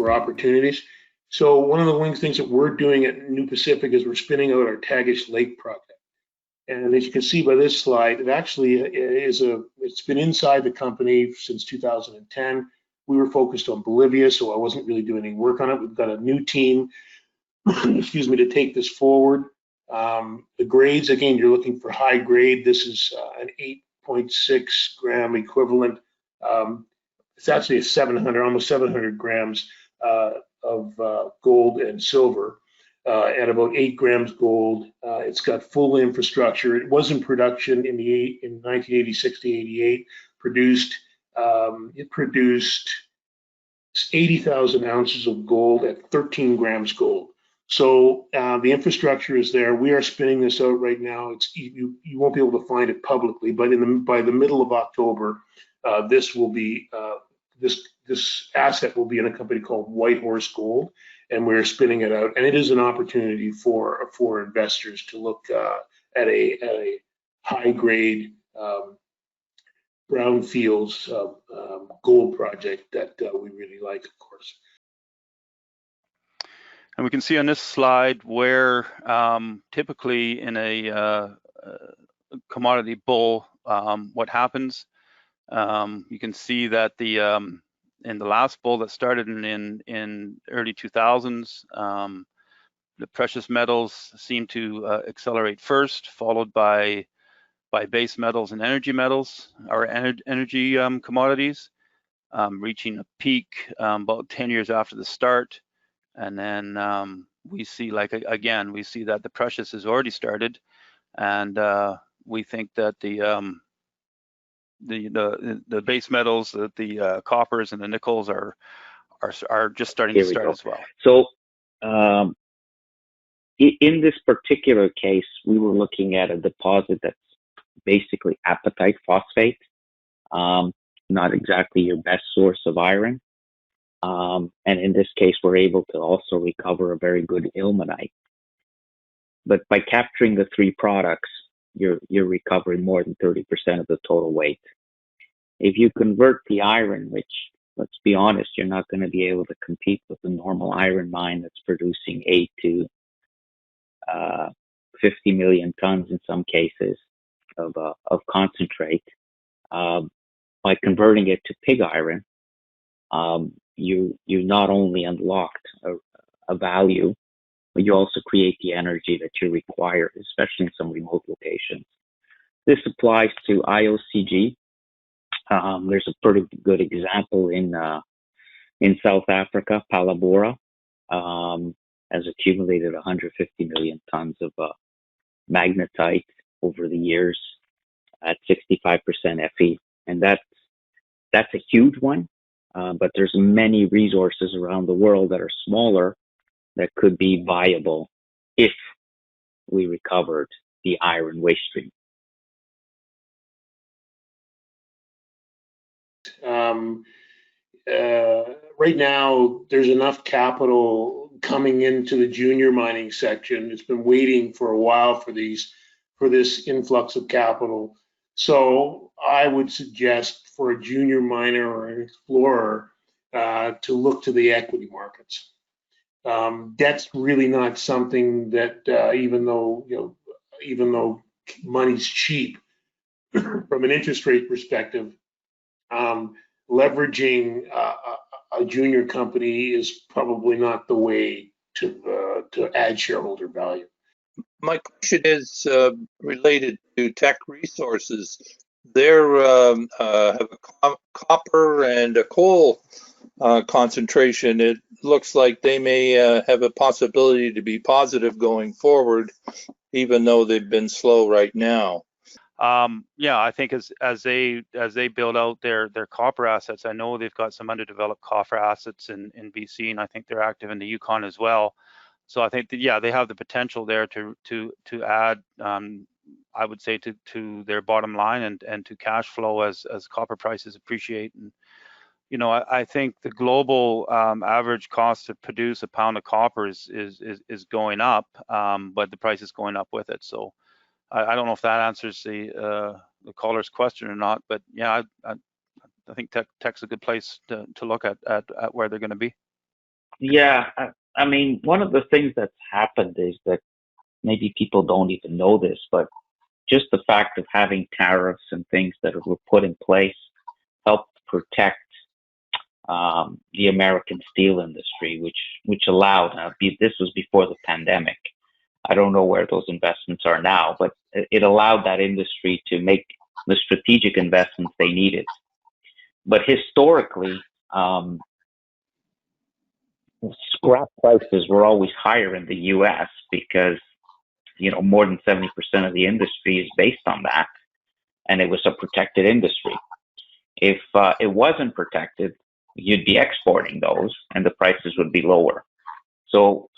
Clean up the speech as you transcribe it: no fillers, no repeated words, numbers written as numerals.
for opportunities. So one of the things that we're doing at New Pacific is we're spinning out our Tagish Lake project. And as you can see by this slide, it actually it's been inside the company since 2010. We were focused on Bolivia, so I wasn't really doing any work on it. We've got a new team, excuse me, to take this forward. The grades, again, you're looking for high grade. This is an 8.6 gram equivalent. It's actually a 700, almost 700 grams of gold and silver. At about 8 grams gold. It's got full infrastructure. It was in production in 1986 to 88. It produced 80,000 ounces of gold at 13 grams gold. So the infrastructure is there. We are spinning this out right now. You won't be able to find it publicly, but by the middle of October, this asset will be in a company called Whitehorse Gold, and we're spinning it out. And it is an opportunity for investors to look at a high grade brownfields gold project that we really like, of course. And we can see on this slide where typically in a commodity bull, what happens. You can see that in the last bull that started in early 2000s, the precious metals seem to accelerate first, followed by base metals and energy metals, or energy commodities, reaching a peak about 10 years after the start. And then we see, like, again, we see that the precious has already started, and we think that the base metals, the coppers and the nickels are just starting to start as well. So in this particular case, we were looking at a deposit that's basically apatite phosphate, not exactly your best source of iron. And in this case, we're able to also recover a very good ilmenite. But by capturing the three products, you're recovering more than 30% of the total weight. If you convert the iron, which, let's be honest, you're not going to be able to compete with the normal iron mine that's producing 8 to 50 million tons in some cases of concentrate. By converting it to pig iron, you not only unlocked a value, but you also create the energy that you require, especially in some remote locations. This applies to IOCG. There's a pretty good example in South Africa. Palabora has accumulated 150 million tons of magnetite over the years at 65% Fe, and that's a huge one. But there's many resources around the world that are smaller that could be viable if we recovered the iron waste stream. Right now, there's enough capital coming into the junior mining section. It's been waiting for a while for this influx of capital. So I would suggest for a junior miner or an explorer to look to the equity markets. Debt's really not something that, even though money's cheap, from an interest rate perspective, leveraging a junior company is probably not the way to add shareholder value. My question is related to Teck Resources. They have a copper and a coal concentration. It looks like they may have a possibility to be positive going forward, even though they've been slow right now. Yeah, I think as they build out their copper assets, I know they've got some underdeveloped copper assets in BC, and I think they're active in the Yukon as well. So I think that, yeah, they have the potential there to add, I would say, to their bottom line and to cash flow as copper prices appreciate. And I think the global average cost to produce a pound of copper is going up, but the price is going up with it. So I don't know if that answers the caller's question or not, but yeah, I think Teck's a good place to look at where they're going to be. Yeah, I mean, one of the things that's happened is that maybe people don't even know this, but just the fact of having tariffs and things that were put in place helped protect the American steel industry, which allowed. This was before the pandemic. I don't know where those investments are now, but it allowed that industry to make the strategic investments they needed. But historically, scrap prices were always higher in the U.S. because more than 70% of the industry is based on that, and it was a protected industry. If it wasn't protected, you'd be exporting those, and the prices would be lower. So